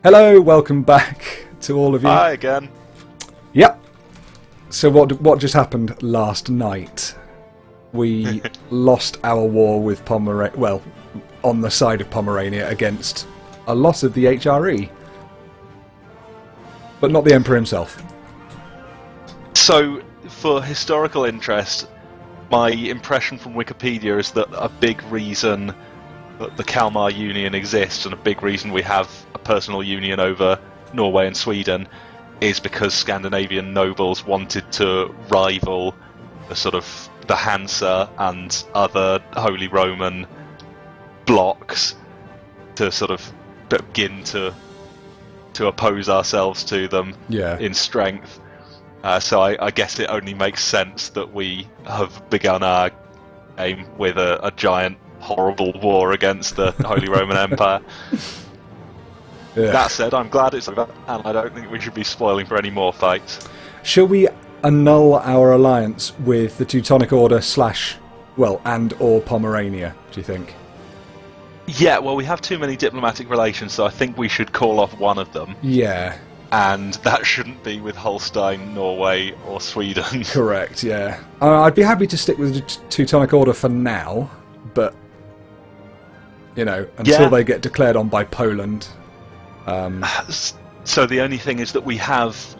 Hello, welcome back to all of you. Hi again. Yep. So what just happened last night? We lost our war with Pomerania. Well, on the side of Pomerania against a loss of the HRE, but not the Emperor himself. So, for historical interest, my impression from Wikipedia is that a big reason that the Kalmar Union exists, and a big reason we have a personal union over Norway and Sweden, is because Scandinavian nobles wanted to rival the Hansa and other Holy Roman blocks to sort of begin to oppose ourselves to them in strength. So I guess it only makes sense that we have begun our aim with a giant, horrible war against the Holy Roman Empire. That said, I'm glad it's over, and I don't think we should be spoiling for any more fights. Shall we annul our alliance with the Teutonic Order and or Pomerania, do you think? Yeah, well, we have too many diplomatic relations, so I think we should call off one of them. Yeah. And that shouldn't be with Holstein, Norway, or Sweden. Correct, yeah. I'd be happy to stick with the Teutonic Order for now, but, you know, until they get declared on by Poland. So the only thing is that we have...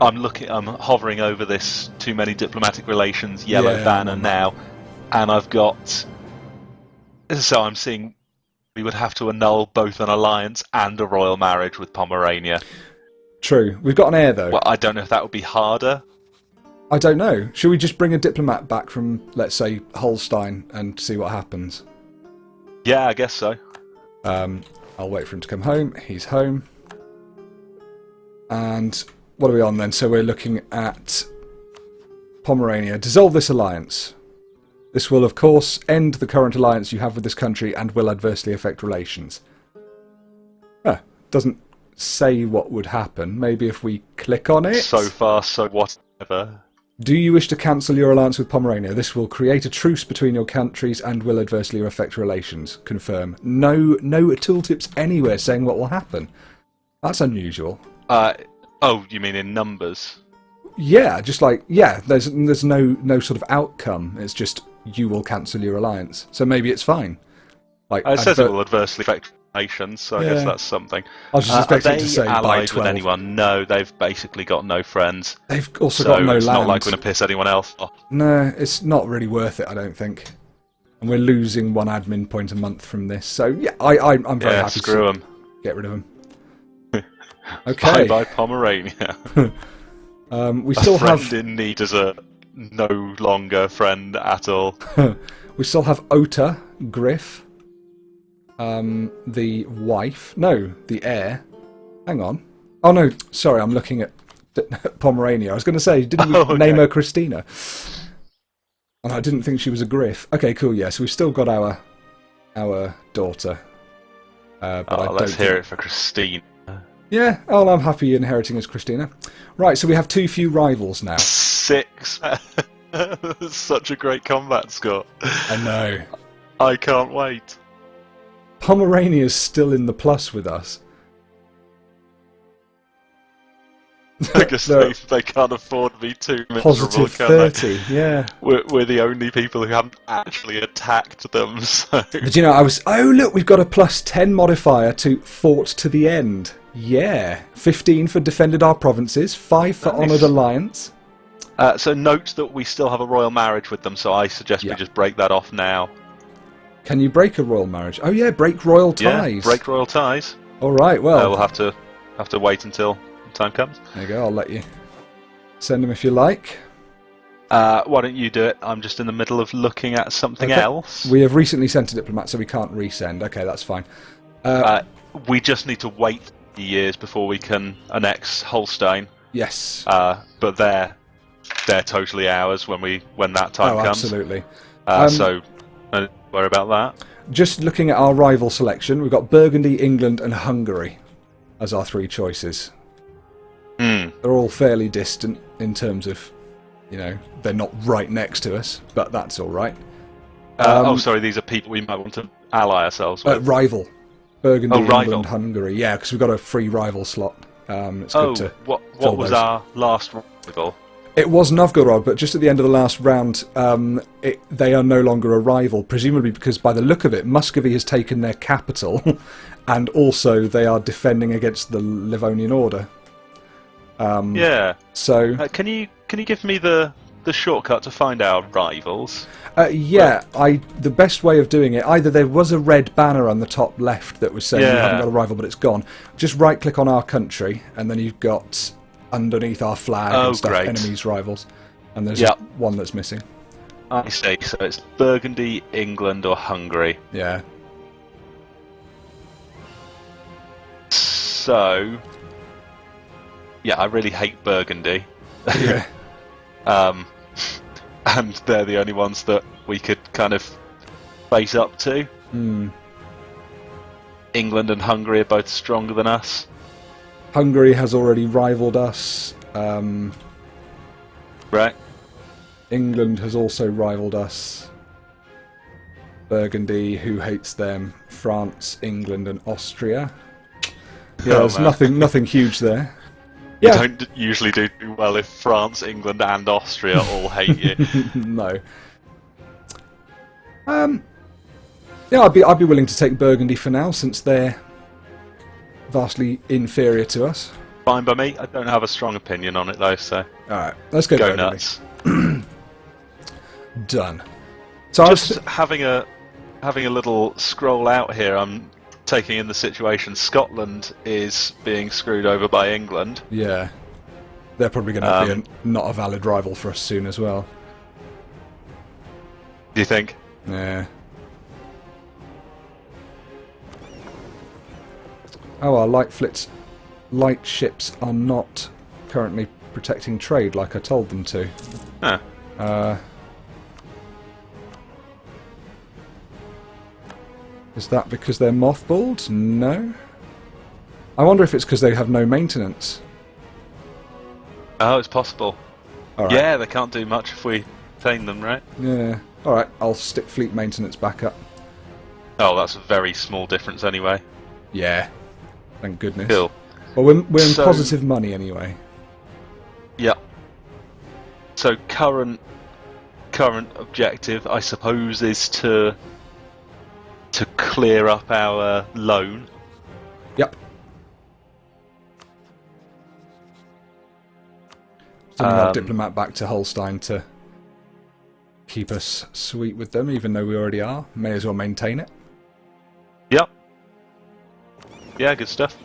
I'm hovering over this too many diplomatic relations yellow banner now, and I've got... So I'm seeing we would have to annul both an alliance and a royal marriage with Pomerania. True. We've got an heir, though. Well, I don't know if that would be harder. I don't know. Should we just bring a diplomat back from, let's say, Holstein and see what happens? Yeah, I guess so. I'll wait for him to come home. He's home. And what are we on then? So we're looking at Pomerania. Dissolve this alliance. This will, of course, end the current alliance you have with this country and will adversely affect relations. Doesn't say what would happen. Maybe if we click on it. So far, so whatever. Do you wish to cancel your alliance with Pomerania? This will create a truce between your countries and will adversely affect relations. Confirm. No tooltips anywhere saying what will happen. That's unusual. Oh, you mean in numbers? Yeah, just like, there's no sort of outcome. It's just, you will cancel your alliance. So maybe it's fine. Like, it says it will adversely affect relations, so I guess that's something. I was just expecting to say by 12. Are they allied with anyone? No, they've basically got no friends. They've also got no land. So it's not like we're going to piss anyone else off. No, it's not really worth it, I don't think. And we're losing 1 admin point a month from this. So, yeah, I'm very happy screw to them. Get rid of them. Okay. Bye-bye, Pomerania. We still a have... friend in need is a no longer friend at all. We still have Ota, Griff, the wife. No, the heir. Hang on. Oh no, sorry, I'm looking at Pomerania. I was going to say, didn't we name her Christina? And I didn't think she was a Griff. Okay, cool, yeah, so we've still got our daughter. But let's hear it for Christine. Yeah, I'm happy inheriting as Christina. Right, so we have too few rivals now. 6. Such a great combat score. I know. I can't wait. Pomerania's still in the plus with us. I guess they can't afford to be too miserable, Positive 30, yeah. We're the only people who haven't actually attacked them, so... But you know, oh look, we've got a +10 modifier to fought to the end. Yeah. 15 for defended our provinces, 5 for honoured alliance. So note that we still have a royal marriage with them, so I suggest we just break that off now. Can you break a royal marriage? Oh yeah, break royal ties. Yeah, break royal ties. Alright, well... we'll have to wait until time comes. There you go, I'll let you send them if you like. Why don't you do it? I'm just in the middle of looking at something else. We have recently sent a diplomat, so we can't resend. Okay, that's fine. We just need to wait years before we can annex Holstein. Yes. But they're totally ours when that time comes. Absolutely. So don't worry about that. Just looking at our rival selection, we've got Burgundy, England, and Hungary as our 3 choices. They're all fairly distant in terms of, you know, they're not right next to us, but that's all right. Sorry, these are people we might want to ally ourselves with. Rival. Burgundy, rival. England, Hungary. Yeah, because we've got a free rival slot. It's good to what fill was those. our last rival? It was Novgorod, but just at the end of the last round, they are no longer a rival, presumably because by the look of it, Muscovy has taken their capital, and also they are defending against the Livonian Order. Yeah. So Can you give me the shortcut to find our rivals? the best way of doing it, either there was a red banner on the top left that was saying you haven't got a rival, but it's gone. Just right-click on our country, and then you've got underneath our flag and stuff, great. enemies, rivals, and there's just one that's missing. I see. So it's Burgundy, England, or Hungary. Yeah. So, yeah, I really hate Burgundy. Yeah. And they're the only ones that we could kind of face up to. England and Hungary are both stronger than us. Hungary has already rivaled us. Right. England has also rivaled us. Burgundy, who hates them? France, England, and Austria. Yeah, there's nothing huge there. You don't usually do too well if France, England, and Austria all hate you. No. Yeah, I'd be willing to take Burgundy for now, since they're vastly inferior to us. Fine by me. I don't have a strong opinion on it though, so. Alright, let's go Burgundy. Nuts. Done. So just having a little scroll out here, I'm taking in the situation. Scotland is being screwed over by England. Yeah. They're probably going to be not a valid rival for us soon as well. Do you think? Yeah. Oh, our light ships are not currently protecting trade like I told them to. Huh. Is that because they're mothballed? No. I wonder if it's because they have no maintenance. Oh, it's possible. All right. Yeah, they can't do much if we tame them, right? Yeah. Alright, I'll stick fleet maintenance back up. Oh, that's a very small difference anyway. Yeah. Thank goodness. Cool. Well, we're in positive money anyway. Yeah. So current objective, I suppose, is to clear up our loan. Yep. Sending our diplomat back to Holstein to keep us sweet with them, even though we already are. May as well maintain it. Yep. Yeah, good stuff.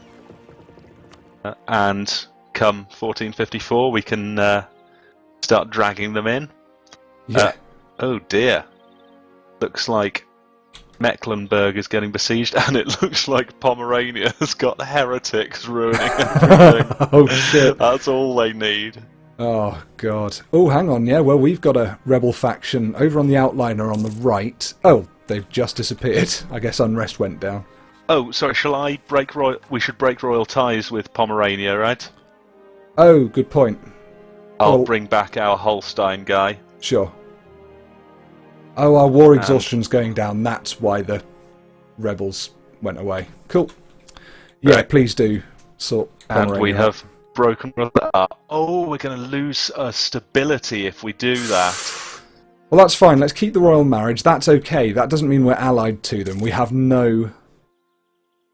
And come 1454, we can start dragging them in. Yeah. Oh dear. Looks like Mecklenburg is getting besieged, and it looks like Pomerania has got heretics ruining everything. Oh shit. That's all they need. Oh god. Oh, hang on, yeah, well, we've got a rebel faction over on the outliner on the right. Oh, they've just disappeared. I guess unrest went down. Oh, sorry, shall I break royal... We should break royal ties with Pomerania, right? Oh, good point. I'll bring back our Holstein guy. Sure. Oh, our war exhaustion's going down. That's why the rebels went away. Cool. Yeah, right. Please do sort Pomerania. And we have broken... Oh, we're going to lose stability if we do that. Well, that's fine. Let's keep the royal marriage. That's okay. That doesn't mean we're allied to them. We have no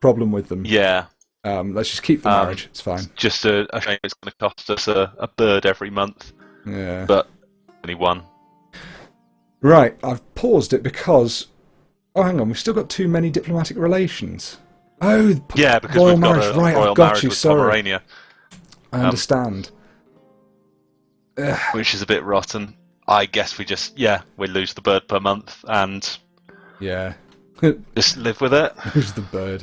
problem with them. Yeah. Let's just keep the marriage. It's fine. Just a shame it's going to cost us a bird every month. Yeah. But only one. Right. I've paused it because... Oh, hang on. We've still got too many diplomatic relations. Oh, yeah, because royal we've marriage. got a Right, royal I've got marriage you. with Sorry. Pomerania. I understand. Which is a bit rotten. I guess we lose the bird per month and yeah, just live with it. Lose the bird.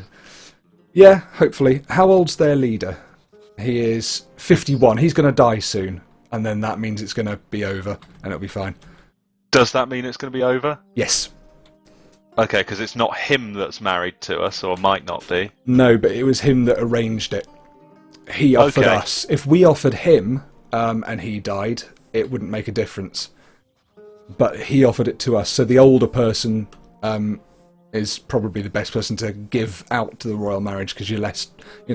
Yeah, hopefully. How old's their leader? He is 51. He's going to die soon, and then that means it's going to be over, and it'll be fine. Does that mean it's going to be over? Yes. Okay, because it's not him that's married to us, or might not be. No, but it was him that arranged it. He offered us. If we offered him, and he died, it wouldn't make a difference. But he offered it to us, so the older person is probably the best person to give out to the royal marriage because you're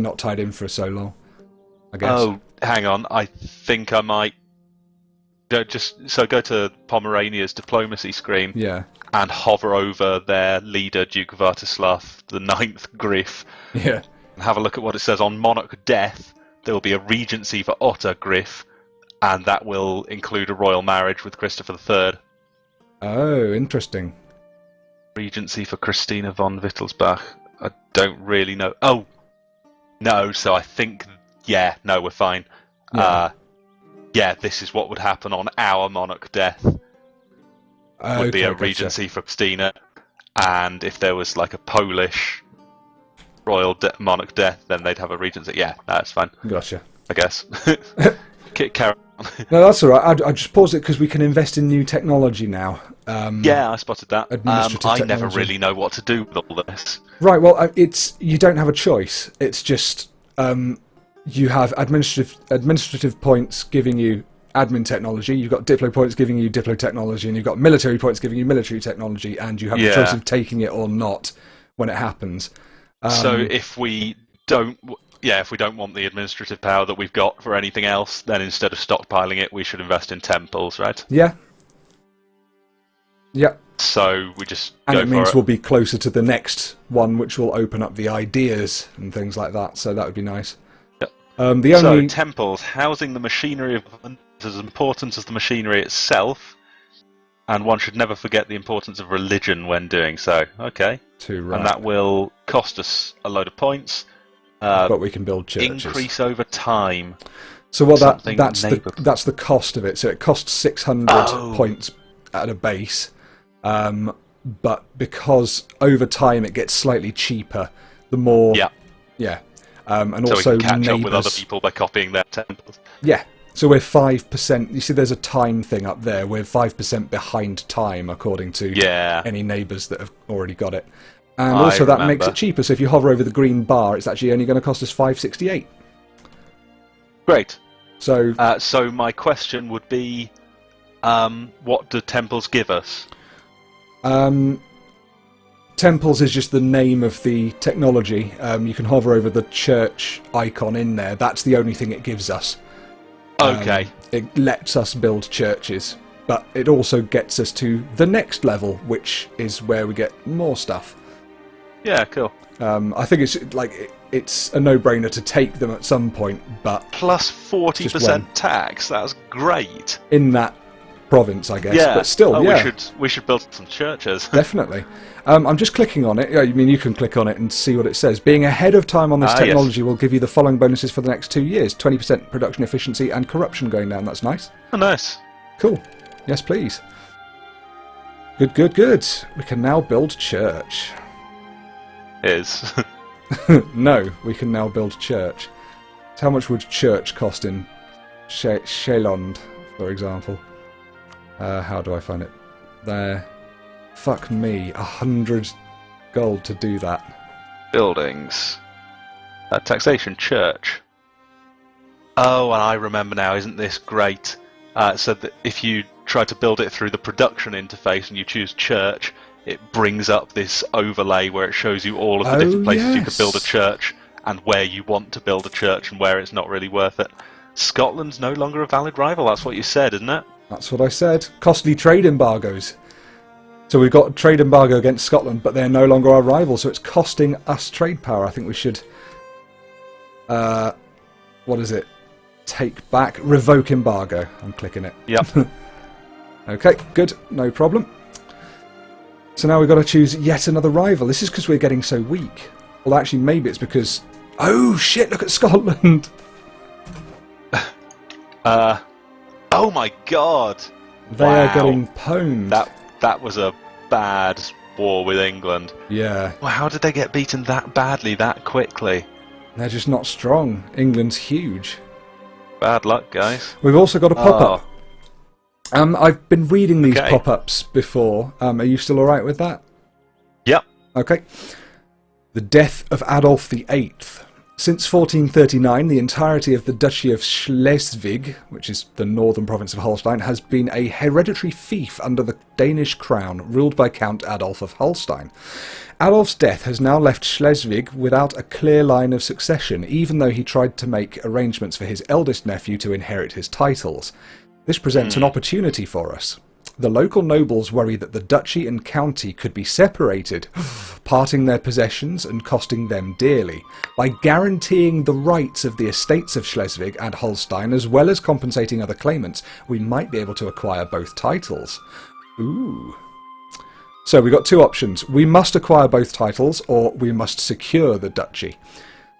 not tied in for so long, I guess. Oh, hang on. I think I might go to Pomerania's diplomacy screen. Yeah. And hover over their leader, Duke of Artislav, the 9th Griff. Yeah. And have a look at what it says. On monarch death, there will be a regency for Otto Griff, and that will include a royal marriage with Christopher III. Oh, interesting. Regency for Christina von Wittelsbach. I don't really know. Oh, no, so I think, no, we're fine. Yeah. This is what would happen on our monarch death. Would be a regency for Christina, and if there was like a Polish royal monarch death, then they'd have a regency. Yeah, that's fine. Gotcha. I guess. Carry on. No, that's all right. I just paused it because we can invest in new technology now. Yeah, I spotted that. I never really know what to do with all this. Right. Well, you don't have a choice. It's just you have administrative points giving you admin technology, you've got diplo points giving you diplo technology, and you've got military points giving you military technology, and you have the choice of taking it or not when it happens. So if we don't want the administrative power that we've got for anything else, then instead of stockpiling it, we should invest in temples, right? Yeah. Yeah. So we just and go it means for it. We'll be closer to the next one, which will open up the ideas and things like that. So that would be nice. Yep. So temples, housing the machinery of government is as important as the machinery itself, and one should never forget the importance of religion when doing so. Okay. Right. And that will cost us a load of points. But we can build churches. Increase over time. So that's the cost of it. So it costs 600 points at a base, but because over time it gets slightly cheaper, the more and so also we can catch neighbours. up with other people by copying their temples. Yeah. So we're 5%. You see, there's a time thing up there. We're 5% behind time, according to any neighbours that have already got it. And also that makes it cheaper. So if you hover over the green bar, it's actually only going to cost us 568. Great. So, so my question would be, what do temples give us? Temples is just the name of the technology. You can hover over the church icon in there. That's the only thing it gives us. Okay. It lets us build churches, but it also gets us to the next level, which is where we get more stuff. Yeah, cool. I think it's a no-brainer to take them at some point, but plus 40% tax. That's great. In that province, I guess. Yeah, but still, we should build some churches. Definitely. I'm just clicking on it. Yeah, I mean, you can click on it and see what it says. Being ahead of time on this technology will give you the following bonuses for the next 2 years: 20% production efficiency and corruption going down. That's nice. Oh, nice. Cool. Yes, please. Good. We can now build church. No, we can now build church. So how much would church cost in Shelond, for example? How do I find it? There. Fuck me, 100 gold to do that. Buildings. Taxation, church. Oh, and I remember now, isn't this great? So that if you try to build it through the production interface and you choose church, it brings up this overlay where it shows you all of the different places you could build a church and where you want to build a church and where it's not really worth it. Scotland's no longer a valid rival, that's what you said, isn't it? That's what I said. Costly trade embargoes. So we've got a trade embargo against Scotland, but they're no longer our rival, so it's costing us trade power. I think we should... what is it? Take back... Revoke embargo. I'm clicking it. Yep. Okay, good. No problem. So now we've got to choose yet another rival. This is because we're getting so weak. Well, actually, maybe it's because... Oh, shit, look at Scotland! Oh my god! They are getting pwned. That was a bad war with England. Yeah. Well, how did they get beaten that badly, that quickly? They're just not strong. England's huge. Bad luck, guys. We've also got a pop-up. I've been reading these pop-ups before. Are you still alright with that? Yep. Okay. The death of Adolf VIII. Since 1439, the entirety of the Duchy of Schleswig, which is the northern province of Holstein, has been a hereditary fief under the Danish crown, ruled by Count Adolf of Holstein. Adolf's death has now left Schleswig without a clear line of succession, even though he tried to make arrangements for his eldest nephew to inherit his titles. This presents an opportunity for us. The local nobles worry that the duchy and county could be separated, parting their possessions and costing them dearly. By guaranteeing the rights of the estates of Schleswig and Holstein, as well as compensating other claimants, we might be able to acquire both titles. Ooh. So we've got two options. We must acquire both titles, or we must secure the duchy.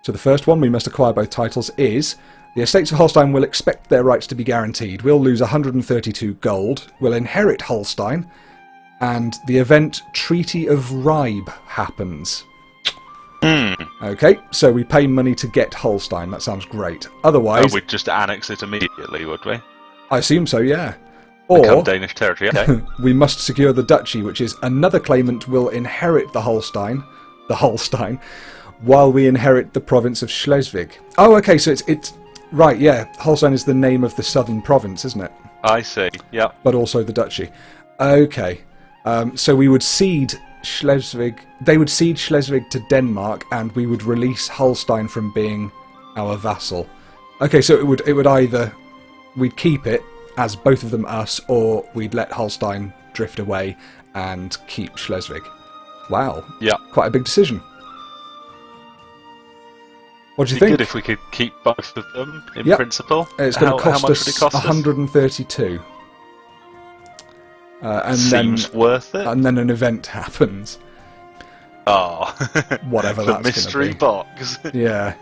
So the first one, we must acquire both titles, is... The estates of Holstein will expect their rights to be guaranteed. We'll lose 132 gold. We'll inherit Holstein. And the event Treaty of Ribe happens. Okay, so we pay money to get Holstein. That sounds great. Otherwise... we'd just annex it immediately, would we? I assume so, yeah. Become Or Danish territory, okay. we must secure the duchy, which is another claimant will inherit the Holstein, while we inherit the province of Schleswig. Oh, okay, so it's right, yeah. Holstein is the name of the southern province, isn't it? I see, yeah. But also the duchy. Okay. So we would cede Schleswig... They would cede Schleswig to Denmark, and we would release Holstein from being our vassal. Okay, so it would either... We'd keep it as both of them us, or we'd let Holstein drift away and keep Schleswig. Wow. Yeah. Quite a big decision. What do you It'd be think? good if we could keep both of them, in Yep. principle. It's going to cost how much us would it cost 132. And Seems then, worth it. and then an event happens. Oh. Whatever The that's mystery gonna be. box. Yeah.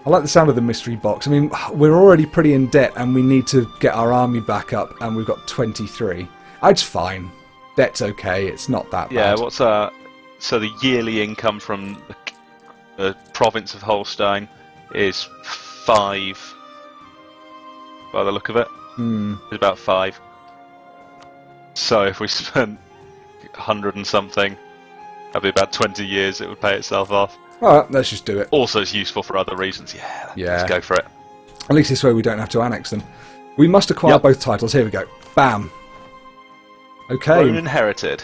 I like the sound of the mystery box. I mean, we're already pretty in debt and we need to get our army back up, and we've got 23. It's fine. Debt's okay. It's not that Yeah, bad. what's so the yearly income from the province of Holstein is 5, by the look of it. It's about 5. So if we spent 100 and something, that'd be about 20 years it would pay itself off. Alright, let's just do it. Also it's useful for other reasons. Yeah, let's go for it. At least this way we don't have to annex them. We must acquire both titles. Here we go. Bam. Okay. Throne inherited.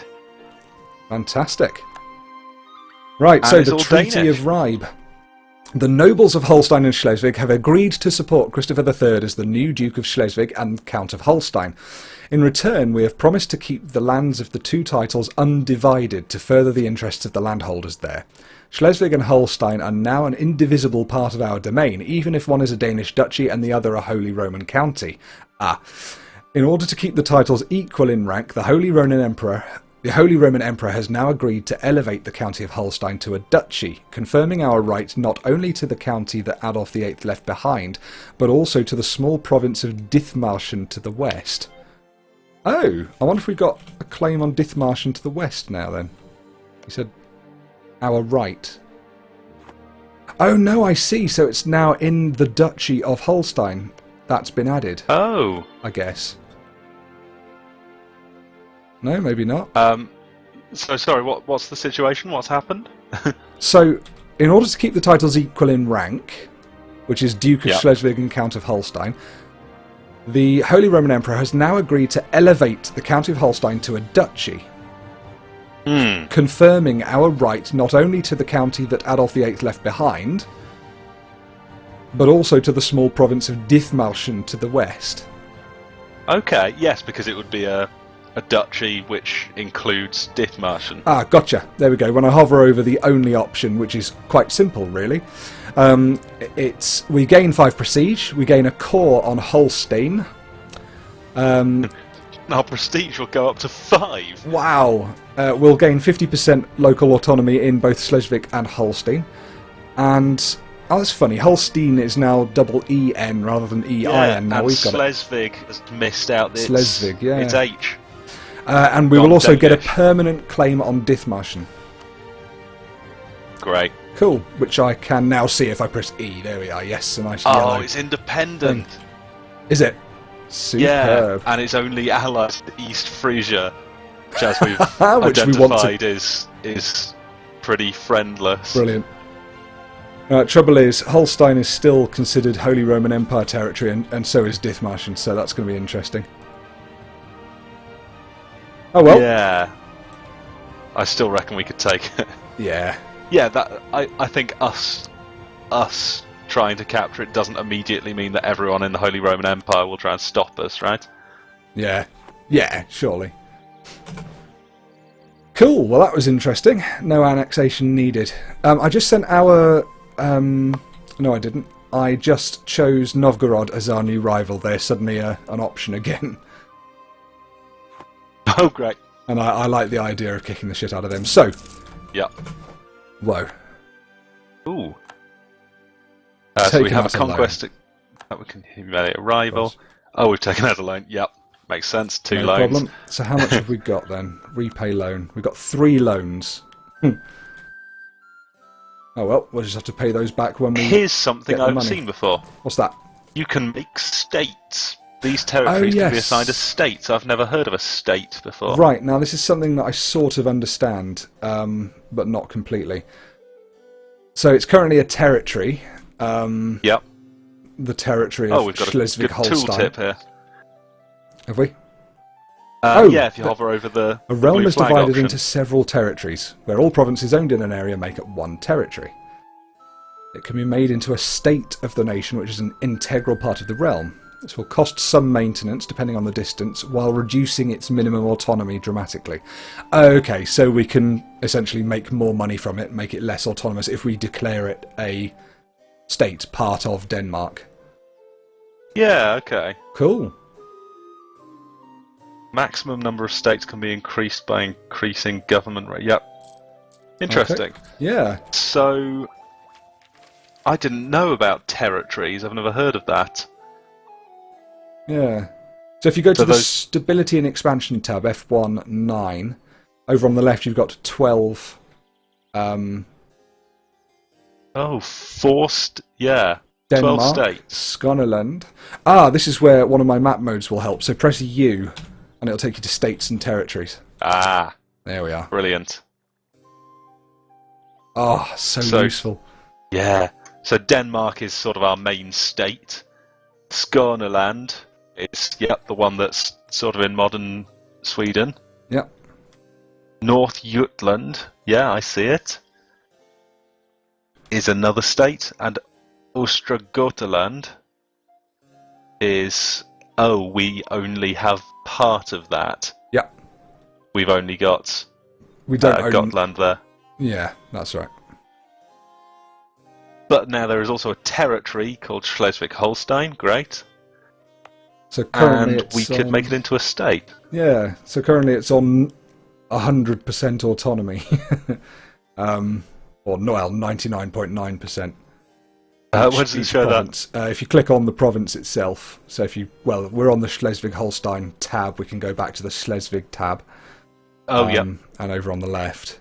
Fantastic. Right, And so it's the all Treaty Danish. of Ribe. The nobles of Holstein and Schleswig have agreed to support Christopher III as the new Duke of Schleswig and Count of Holstein. In return, we have promised to keep the lands of the two titles undivided to further the interests of the landholders there. Schleswig and Holstein are now an indivisible part of our domain, even if one is a Danish duchy and the other a Holy Roman county. In order to keep the titles equal in rank, the Holy Roman Emperor has now agreed to elevate the county of Holstein to a duchy, confirming our right not only to the county that Adolf VIII left behind, but also to the small province of Dithmarschen to the west. Oh, I wonder if we got a claim on Dithmarschen to the west now then. He said, our right. Oh no, I see, so it's now in the Duchy of Holstein. That's been added. Oh. I guess. No, maybe not. So sorry, what's the situation? What's happened? So, in order to keep the titles equal in rank, which is Duke of Schleswig and Count of Holstein, the Holy Roman Emperor has now agreed to elevate the County of Holstein to a duchy, confirming our right not only to the county that Adolf VIII left behind, but also to the small province of Dithmarschen to the west. Okay, yes, because it would be a duchy which includes Dithmarschen. Ah, gotcha. There we go. When I hover over the only option, which is quite simple, really, we gain 5 prestige, we gain a core on Holstein. Our prestige will go up to 5. Wow. We'll gain 50% local autonomy in both Schleswig and Holstein. And, oh, that's funny, Holstein is now double EN rather than EIN. Now and we've got Schleswig has missed out its, Schleswig, yeah. its H. And we will also get a permanent claim on Dithmarschen. Great. Cool, which I can now see if I press E. There we are, yes, a nice yellow. Oh, it's independent. Is it? Superb. Yeah, and it's only allied to East Frisia, which as we've Which we want to... identified is pretty friendless. Brilliant. Trouble is, Holstein is still considered Holy Roman Empire territory, and so is Dithmarschen, so that's going to be interesting. Oh well. Yeah. I still reckon we could take it. Yeah. Yeah, that I think us trying to capture it doesn't immediately mean that everyone in the Holy Roman Empire will try and stop us, right? Yeah. Yeah, surely. Cool, well that was interesting. No annexation needed. I just sent our... no I didn't. I just chose Novgorod as our new rival. They're suddenly an option again. Oh, great. And I like the idea of kicking the shit out of them. So... Yep. Whoa. Ooh. So we have a conquest that we can humiliate a rival. Oh, we've taken out a loan. Yep. Makes sense. 2 no loans. Problem. So how much have we got then? Repay loan. We've got 3 loans. Oh well, we'll just have to pay those back when we Here's something get I the haven't money. seen before. What's that? You can make states. These territories can be assigned as states. I've never heard of a state before. Right, now this is something that I sort of understand, but not completely. So it's currently a territory. Yep. The territory of we've got Schleswig-Holstein. a good tooltip here. Have we? Yeah, if you hover over the A realm blue is flag divided option. into several territories, where all provinces owned in an area make up one territory. It can be made into a state of the nation, which is an integral part of the realm. This will cost some maintenance, depending on the distance, while reducing its minimum autonomy dramatically. Okay, so we can essentially make more money from it, make it less autonomous, if we declare it a state, part of Denmark. Yeah, okay. Cool. Maximum number of states can be increased by increasing government rate. Yep. Interesting. Okay. Yeah. So, I didn't know about territories. I've never heard of that. Yeah. So if you go to the those... Stability and Expansion tab, F1.9, over on the left you've got 12... forced... Yeah. Denmark, 12 states. Skåneland. Ah, this is where one of my map modes will help. So press U, and it'll take you to states and territories. Ah. There we are. Brilliant. Oh, so useful. Yeah. So Denmark is sort of our main state. Skåneland is, the one that's sort of in modern Sweden. Yep. North Jutland, I see it, is another state. And Östergötland is... Oh, we only have part of that. Yep. We've only got we don't own... Gotland there. Yeah, that's right. But now there is also a territory called Schleswig-Holstein. Great. So currently and we could make it into a state. Yeah, so currently it's on 100% autonomy. Or, well, 99.9%. Where does it show province. If you click on the province itself, so if you... Well, we're on the Schleswig-Holstein tab. We can go back to the Schleswig tab. Oh, yeah. And over on the left.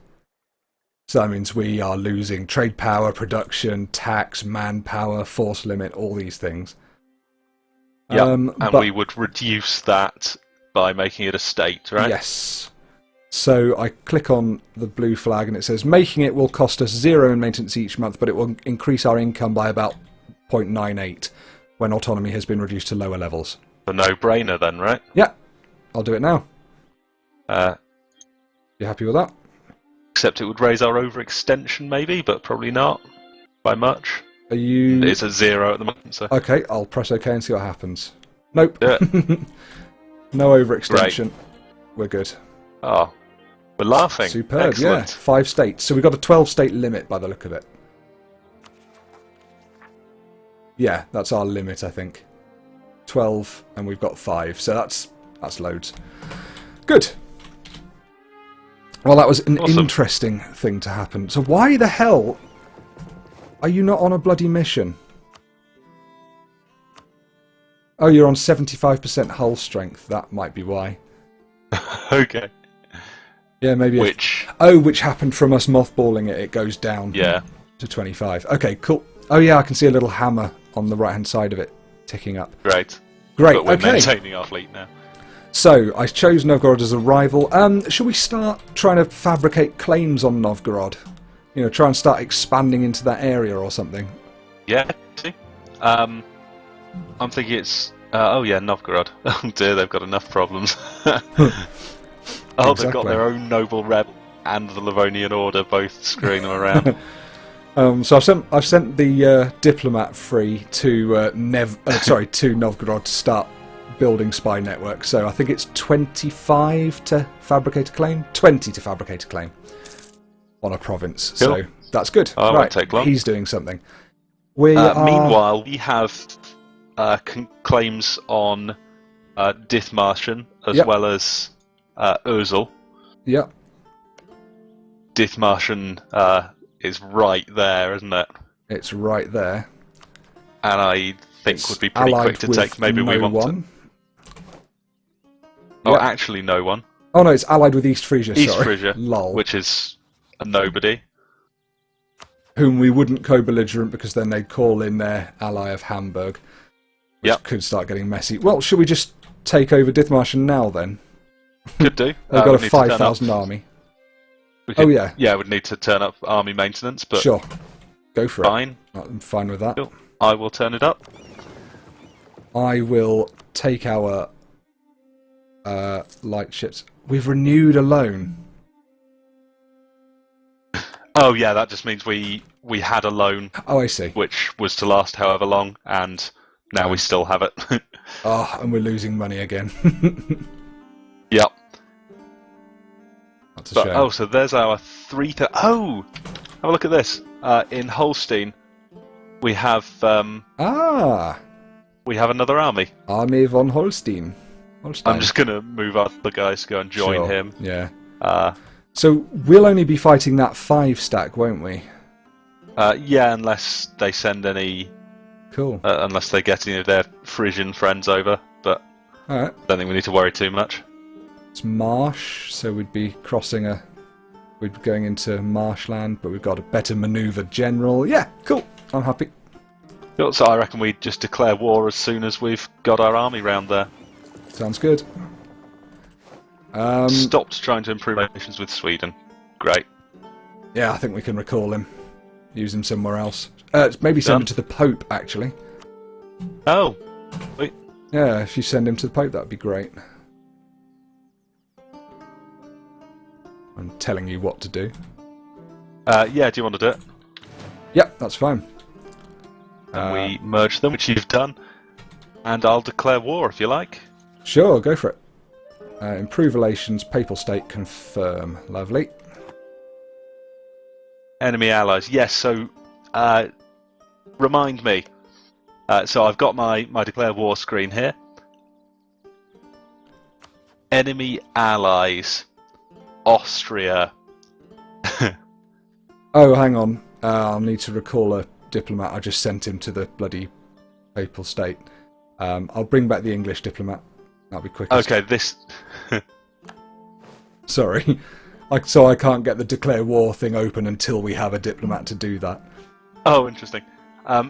So that means we are losing trade power, production, tax, manpower, force limit, all these things. Yeah, and we would reduce that by making it a state, right? Yes. So I click on the blue flag and it says, making it will cost us 0 in maintenance each month, but it will increase our income by about 0.98 when autonomy has been reduced to lower levels. A no-brainer then, right? Yeah, I'll do it now. You happy with that? Except it would raise our overextension maybe, but probably not by much. Are you... It's at 0 at the moment, so... Okay, I'll press OK and see what happens. Nope. Yeah. No overextension. Great. We're good. Oh, we're laughing. Superb, Excellent. yeah. 5 states. So we've got a 12-state limit by the look of it. Yeah, that's our limit, I think. 12, and we've got 5. So that's loads. Good. Well, that was an interesting thing to happen. So why the hell are you not on a bloody mission? Oh, you're on 75% hull strength. That might be why. Okay. Yeah, maybe. Which happened from us mothballing it. It goes down to 25. Okay, cool. Oh, yeah, I can see a little hammer on the right-hand side of it ticking up. Great. Great, But we're okay. maintaining our fleet now. So, I chose Novgorod as a rival. Should we start trying to fabricate claims on Novgorod? try and start expanding into that area or something. Yeah. I'm thinking it's. Oh yeah, Novgorod. Oh dear, they've got enough problems. They've got their own noble rebel and the Livonian Order both screwing them around. So I've sent the diplomat free to to Novgorod to start building spy network. So I think it's 25 to fabricate a claim, 20 to fabricate a claim on a province. Cool. So that's good. Oh, right, won't take long. He's doing something. Meanwhile, we have claims on Dithmarschen as well as Ursel. Yep. Dithmarschen is right there, isn't it? It's right there. And I think would be pretty quick to take. Maybe we want one. Oh, actually, no one. Oh no, it's allied with East Frisia. East Frisia, lol. Which is a nobody. Whom we wouldn't co-belligerent because then they'd call in their ally of Hamburg, which could start getting messy. Well, should we just take over Dithmarschen now then? Could do. They've got a 5,000 army. Yeah, we'd need to turn up army maintenance, but sure, go for it. I'm fine with that. Cool. I will turn it up. I will take our light ships. We've renewed a loan. Oh yeah, that just means we had a loan. Oh, I see. Which was to last however long, and now we still have it. And we're losing money again. Yep. That's a shame. Oh, so there's our 3,000. Oh, have a look at this. In Holstein, we have we have another army. Army von Holstein. I'm just gonna move other guys to go and join him. Yeah. So we'll only be fighting that 5 stack, won't we? Yeah, unless they send any. Cool. Unless they get any of their Frisian friends over, but all right. I don't think we need to worry too much. It's marsh, so we'd be we'd be going into marshland, but we've got a better manoeuvre general. Yeah, cool. I'm happy. Cool. So I reckon we just declare war as soon as we've got our army round there. Sounds good. Stopped trying to improve relations with Sweden. Great. Yeah, I think we can recall him. Use him somewhere else. Maybe send him to the Pope, actually. Oh. Wait. Yeah, if you send him to the Pope, that'd be great. I'm telling you what to do. Yeah, do you want to do it? Yep, that's fine. And we merge them, which you've done. And I'll declare war if you like. Sure, go for it. Improve relations, Papal State, confirm. Lovely. Enemy allies. Yes, so remind me. So I've got my declare war screen here. Enemy allies. Austria. Oh, hang on. I'll need to recall a diplomat. I just sent him to the bloody Papal State. I'll bring back the English diplomat. That'll be quick. Okay, this... Sorry. So I can't get the declare war thing open until we have a diplomat to do that. Oh, interesting.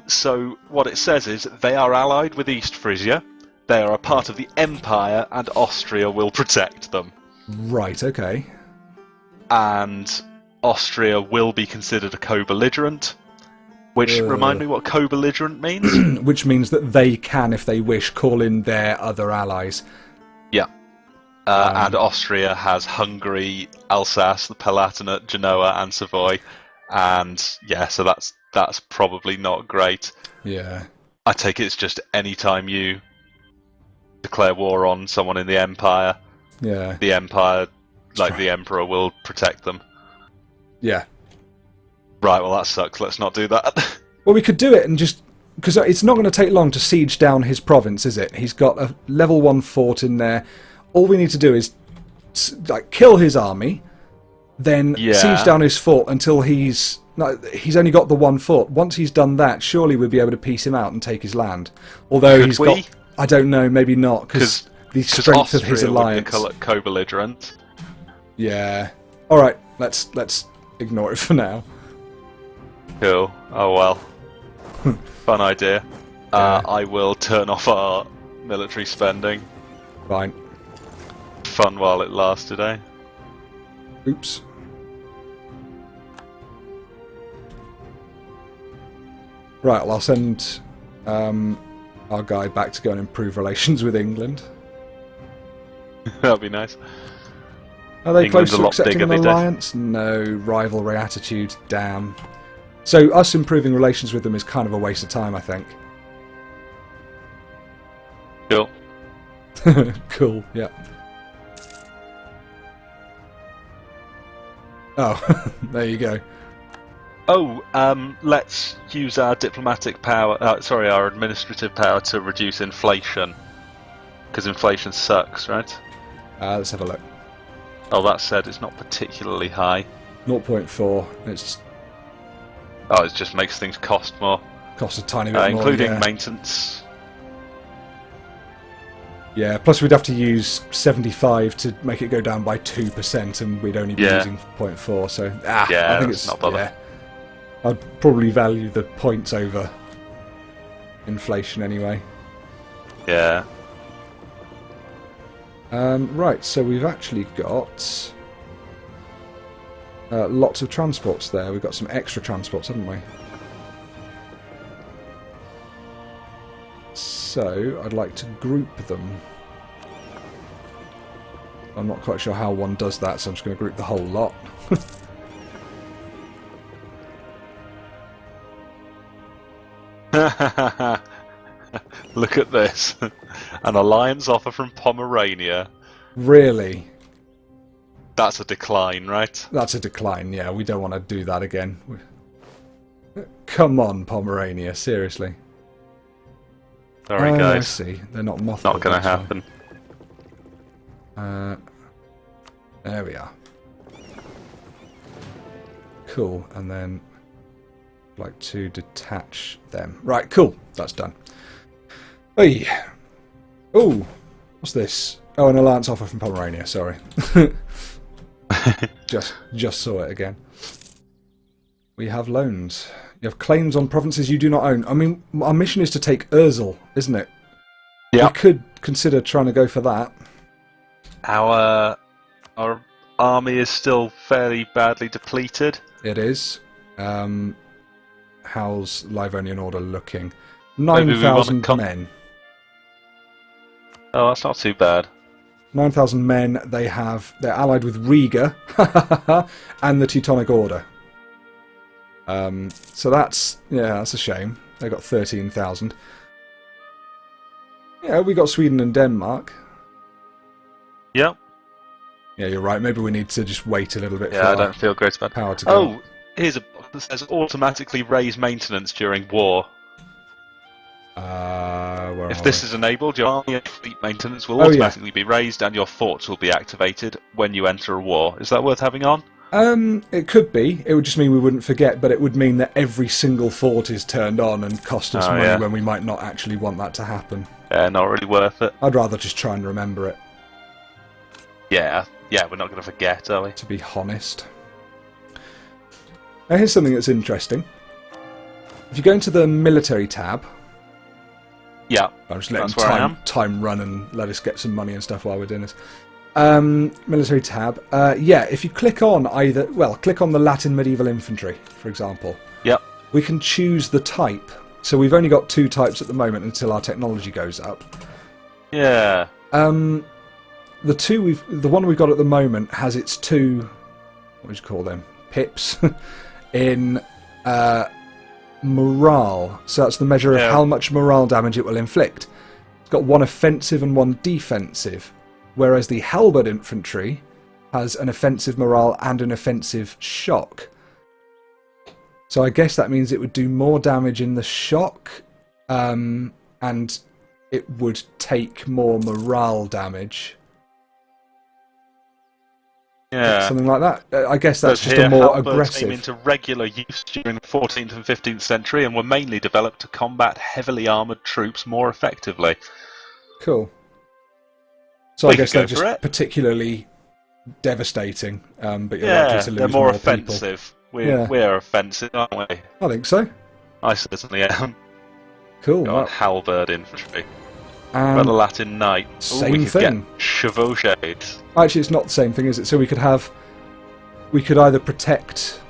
So what it says is they are allied with East Frisia, they are a part of the Empire, and Austria will protect them. Right, okay. And Austria will be considered a co-belligerent, which, remind me what co-belligerent means? Which means that they can, if they wish, call in their other allies. Yeah. And Austria has Hungary, Alsace, the Palatinate, Genoa, and Savoy. And yeah, so that's probably not great. Yeah. I take it's just any time you declare war on someone in the Empire, the Empire, like the Emperor, will protect them. Yeah. Right, well that sucks. Let's not do that. Well, we could do it and just... Because it's not going to take long to siege down his province, is it? He's got a level 1 fort in there. All we need to do is kill his army, then siege down his fort until he's only got the 1 fort. Once he's done that, surely we'll be able to piece him out and take his land. Although he's got... I don't know, maybe not, because the strength of his alliance... co-belligerent. Yeah. Alright, let's ignore it for now. Cool. Oh well. Fun idea. I will turn off our military spending. Fine. Fun while it lasted, eh? Oops. Right, well, I'll send our guy back to go and improve relations with England. That'd be nice. Are they England's close to accepting an alliance? No, rivalry attitude, damn. So us improving relations with them is kind of a waste of time, I think. Cool. Cool, yeah. Oh, there you go. Oh, let's use our diplomatic power, our administrative power to reduce inflation. Because inflation sucks, right? Let's have a look. Oh, that said, it's not particularly high. 0.4. It's Oh, it just makes things cost more. costs a tiny bit more, including yeah. maintenance. Yeah, plus we'd have to use 75 to make it go down by 2%, and we'd only be using 0.4, so yeah, I think it's not bother. Yeah, I'd probably value the points over inflation anyway. Yeah. Right, so we've actually got lots of transports there. We've got some extra transports, haven't we? So, I'd like to group them. I'm not quite sure how one does that, so I'm just going to group the whole lot. Look at this. An alliance offer from Pomerania. Really? That's a decline, right? That's a decline, yeah. We don't want to do that again. Come on, Pomerania, seriously. Sorry, guys. I see. They're not mothballed. Not going to happen. There we are. Cool, and then I'd like to detach them. Right, cool. That's done. Hey. Oh, what's this? Oh, an alliance offer from Pomerania. Sorry. just saw it again. We have loans. You have claims on provinces you do not own. I mean, our mission is to take Urzel, isn't it? Yeah. We could consider trying to go for that. Our army is still fairly badly depleted. It is. How's Livonian Order looking? 9,000 men. Oh, that's not too bad. 9,000 men. They're allied with Riga and the Teutonic Order. So that's a shame. They got 13,000. Yeah, we got Sweden and Denmark. Yep. Yeah, you're right. Maybe we need to just wait a little bit. Yeah, I don't feel great about power to go. Oh, here's a box that says automatically raise maintenance during war. If this is enabled, your army and fleet maintenance will automatically be raised, and your forts will be activated when you enter a war. Is that worth having on? It could be. It would just mean we wouldn't forget, but it would mean that every single fort is turned on and cost us money when we might not actually want that to happen. Yeah, not really worth it. I'd rather just try and remember it. Yeah, we're not going to forget, are we? To be honest. Now here's something that's interesting. If you go into the military tab... Yeah, I'm just letting time run and let us get some money and stuff while we're doing this. Military tab. If you click on click on the Latin medieval infantry, for example. Yep. We can choose the type. So we've only got 2 types at the moment until our technology goes up. Yeah. The one we've got at the moment has its 2, what would you call them? Pips in morale. So that's the measure of how much morale damage it will inflict. It's got 1 offensive and 1 defensive. Whereas the halberd infantry has an offensive morale and an offensive shock. So I guess that means it would do more damage in the shock, and it would take more morale damage. Yeah. Something like that. I guess that's just a more aggressive... came into regular use during the 14th and 15th century and were mainly developed to combat heavily armoured troops more effectively. Cool. So I guess they're just particularly devastating, but you're likely to lose they're more people. offensive. We're offensive, aren't we? I think so. I certainly am. Cool. Got halberd infantry. Got a Latin knight. Same thing. Get chevauchés. Actually, it's not the same thing, is it? So we could either protect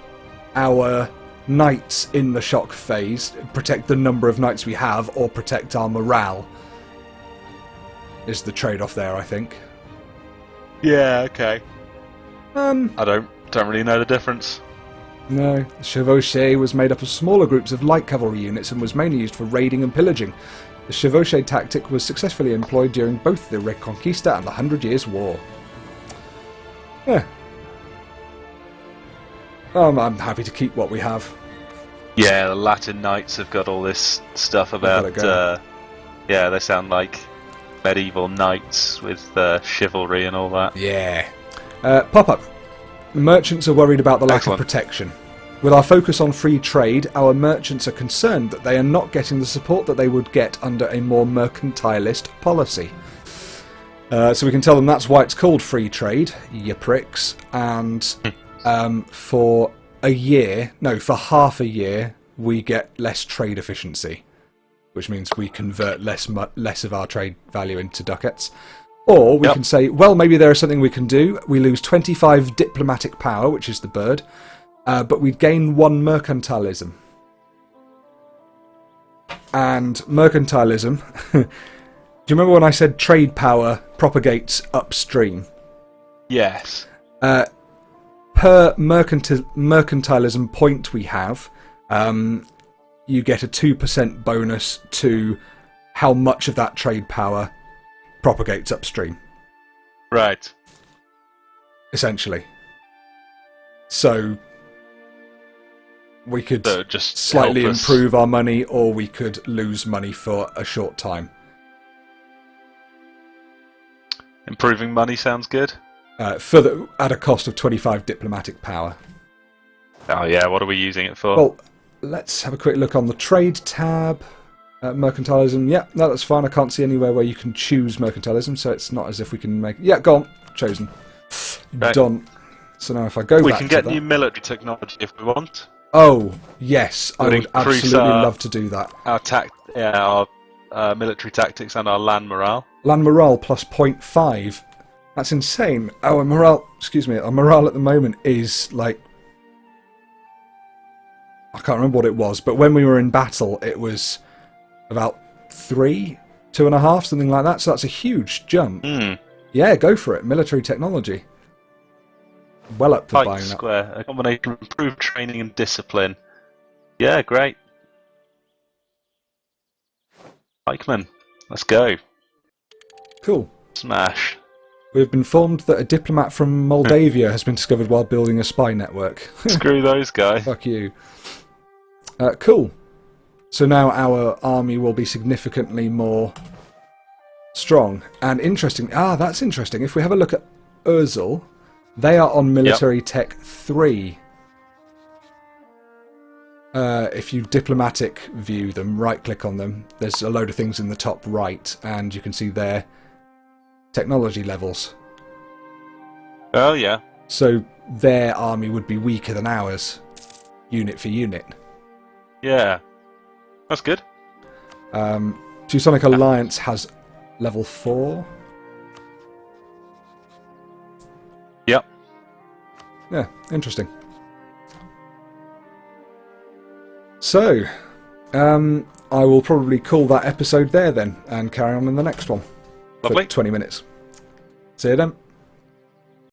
our knights in the shock phase, protect the number of knights we have, or protect our morale. Is the trade-off there, I think. Yeah, okay. I don't really know the difference. No, the chevauchée was made up of smaller groups of light cavalry units and was mainly used for raiding and pillaging. The chevauchée tactic was successfully employed during both the Reconquista and the 100 Years' War. Yeah. I'm happy to keep what we have. Yeah, the Latin Knights have got all this stuff about... they sound like medieval knights with chivalry and all that. Yeah. Pop-up. Merchants are worried about the lack of protection. With our focus on free trade, our merchants are concerned that they are not getting the support that they would get under a more mercantilist policy. So we can tell them that's why it's called free trade, you pricks. And for half a year, we get less trade efficiency, which means we convert less of our trade value into ducats. Or we can say, well, maybe there is something we can do. We lose 25 diplomatic power, which is the bird, but we gain 1 mercantilism. And mercantilism... do you remember when I said trade power propagates upstream? Yes. Per mercantilism point we have, you get a 2% bonus to how much of that trade power propagates upstream. Right. Essentially. So we could just slightly improve our money, or we could lose money for a short time. Improving money sounds good. At a cost of 25 diplomatic power. Oh yeah, what are we using it for? Well, let's have a quick look on the trade tab. Mercantilism, yeah, no, that's fine. I can't see anywhere where you can choose mercantilism, so it's not as if we can make... Yeah, go on. Chosen. Right. Done. So now if I go back to We can get new military technology if we want. Oh, yes. I would absolutely love to do that. Our military tactics and our land morale. Land morale plus 0.5. That's insane. Our morale at the moment is like... I can't remember what it was, but when we were in battle, it was about 3, 2.5, something like that. So that's a huge jump. Yeah, go for it. Military technology. Well up for buying that. Square, a combination of improved training and discipline. Yeah, great. Pikeman, let's go. Cool. Smash. We've been informed that a diplomat from Moldavia has been discovered while building a spy network. Screw those guys. Fuck you. Cool. So now our army will be significantly more strong. And interesting. That's interesting. If we have a look at Urzel, they are on military tech 3. If you diplomatic view them, right-click on them, there's a load of things in the top right, and you can see their technology levels. Oh, yeah. So their army would be weaker than ours, unit for unit. Yeah. That's good. Teutonic Alliance has level 4. Yep. Yeah, interesting. So, I will probably call that episode there then, and carry on in the next one. Lovely. For 20 minutes. See you then.